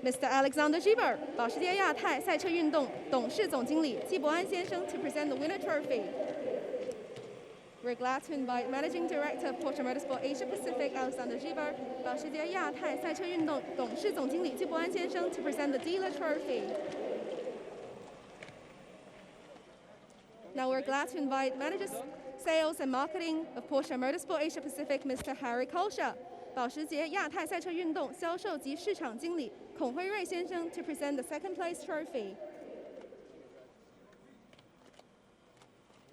Mr. Alexander Giber, 保时捷亚太赛车运动董事总经理纪伯安先生 to present the winner trophy. We're glad to invite Managing Director of Porsche Motorsport Asia Pacific, Alexander Giber, 保时捷亚太赛车运动董事总经理纪伯安先生 to present the dealer trophy. Now we're glad to invite Manager Sales and Marketing of Porsche Motorsport Asia Pacific, Mr. Harry Kolscher, 保时捷亚太赛车运动销售及市场经理孔辉瑞先生 to present the second place trophy.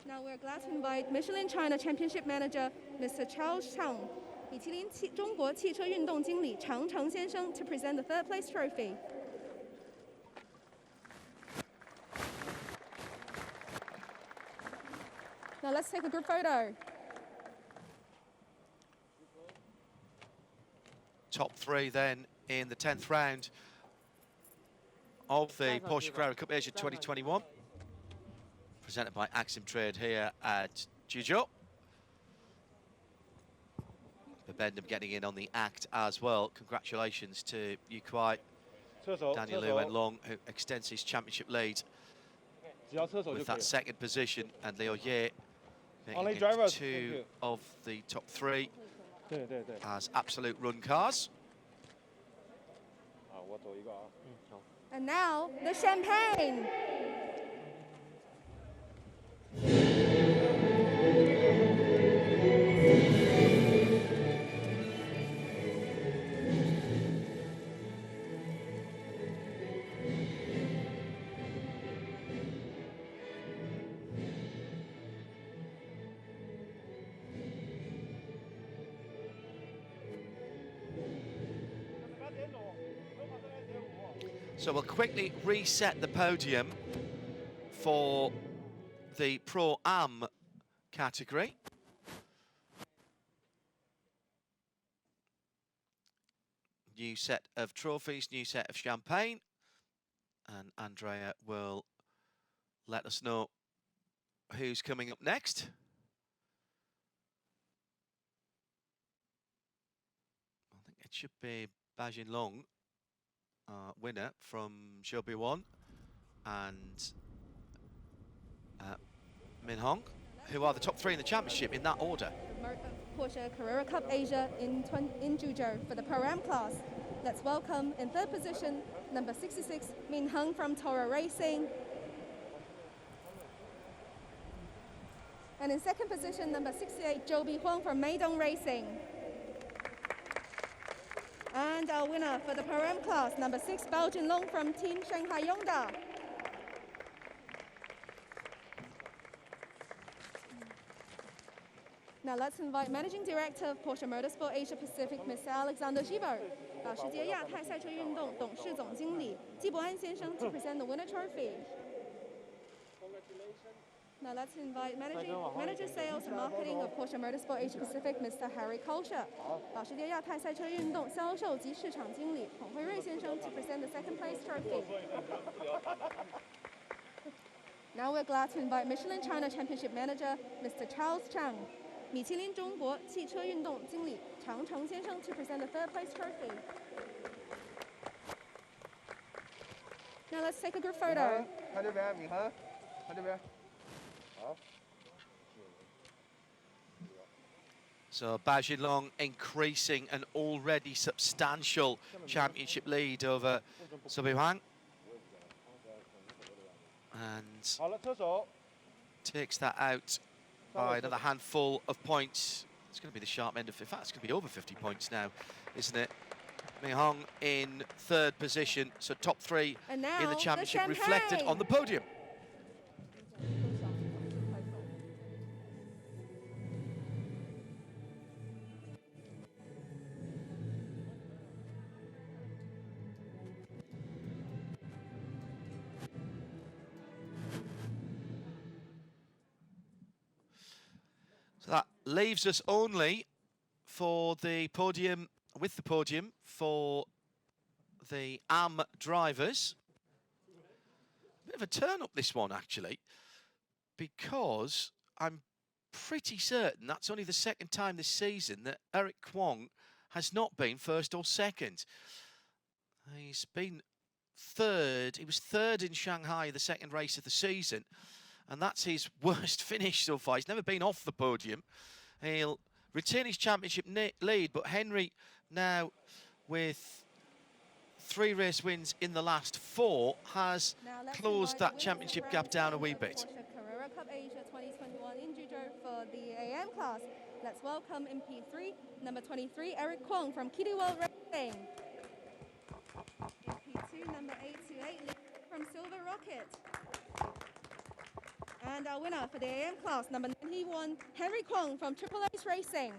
Now we're glad to invite Michelin China Championship Manager, Mr. Charles Chang, 米其林中国汽车运动经理常成先生 to present the third place trophy. Now let's take a group photo. Top three then in the 10th round of the Porsche Carrera Cup Asia 2021. Presented by AximTrade here at Zhuzhou. Bendham getting in on the act as well. Congratulations to Yu Kuai, Daniel Liu Wenlong, who extends his championship lead with that second position, and Liu Ye making it two of the top three as absolute run cars. And now the champagne. So we'll quickly reset the podium for the Pro-Am category. New set of trophies, new set of champagne. And Andrea will let us know who's coming up next. I think it should be Bajin Long, winner from Zhou 1, and Min Hong, who are the top three in the championship in that order. Porsche Carrera Cup Asia in Zhuzhou for the Pro-Am class. Let's welcome in third position, number 66, Min Hong from Toro Racing. And in second position, number 68, Zhou Huang from Meidong Racing. And our winner for the Pro-Am class, number 6, Baojun Long from Team Shanghai Yongda. Now let's invite Managing Director of Porsche Motorsport Asia Pacific, Mr. Alexander Gibo, 保时捷亚太赛车运动董事总经理季伯安先生 to present the winner trophy. Now let's invite Manager Sales and Marketing of Porsche Motorsport Asia Pacific, Mr. Harry Culture, 保时捷亚太赛车运动销售及市场经理孔辉瑞先生 to present the second place trophy. Now we're glad to invite Michelin China Championship Manager, Mr. Charles Chang, 米其林中国汽车运动经理常成先生 to present the third place trophy. Now let's take a group photo. 看这边，米恒，看这边。好。 So Bajin Long increasing an already substantial championship lead over Zhou Huang. And takes that out by another handful of points. It's going to be the sharp end of, in fact, it's going to be over 50 points now, isn't it? Min Hong in third position, so top three in the championship reflected on the podium. So that leaves us only for the podium, with the podium for the AM drivers. A bit of a turn up this one actually, because I'm pretty certain that's only the second time this season that Eric Kwong has not been first or second. He's been third, he was third in Shanghai, the second race of the season. And that's his worst finish so far. He's never been off the podium. He'll retain his championship lead, but Henry now with 3 race wins in the last 4 has closed that championship gap down a wee bit. Porsche Carrera Cup Asia 2021 in Zhuzhou for the AM class. Let's welcome in P3, number 23, Eric Kwong from Kitty World Racing. In P2, number 828, from Silver Rocket. And our winner for the AM class, number 91, Henry Kwong from Triple Ace Racing.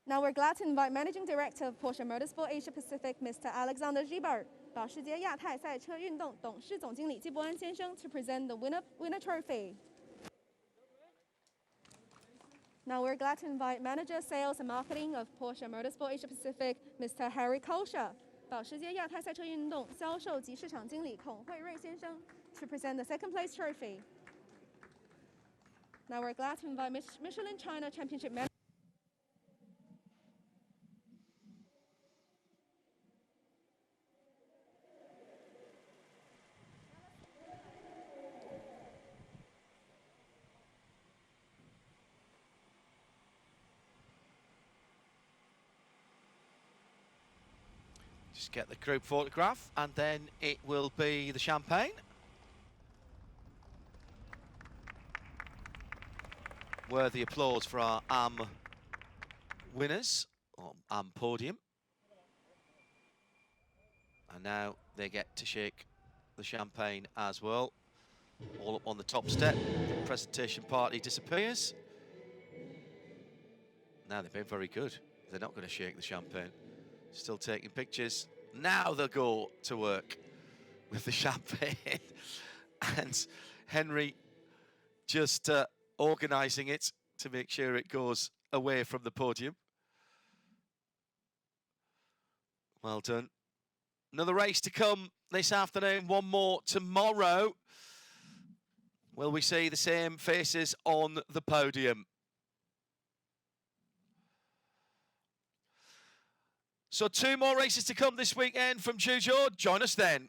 Now Now we're glad to invite Managing Director of Porsche Motorsport Asia Pacific, Mr. Alexander Zhibar, 保时捷亚太赛车运动董事总经理纪伯恩先生 to present the winner trophy. Now we're glad to invite Manager Sales and Marketing of Porsche Motorsport Asia Pacific, Mr. Harry Kosher, 保时捷亚太赛车运动销售及市场经理孔惠瑞先生 to present the second place trophy. Now we're glad to invite Michelin China Championship Manager. Just get the group photograph and then it will be the champagne. Worthy applause for our AM winners, or AM podium. And now they get to shake the champagne as well. All up on the top step, the presentation party disappears. Now they've been very good. They're not going to shake the champagne. Still taking pictures. Now they'll go to work with the champagne. And Henry just organising it to make sure it goes away from the podium. Well done. Another race to come this afternoon, one more tomorrow. Will we see the same faces on the podium? So 2 more races to come this weekend from Zhuzhou. Join us then.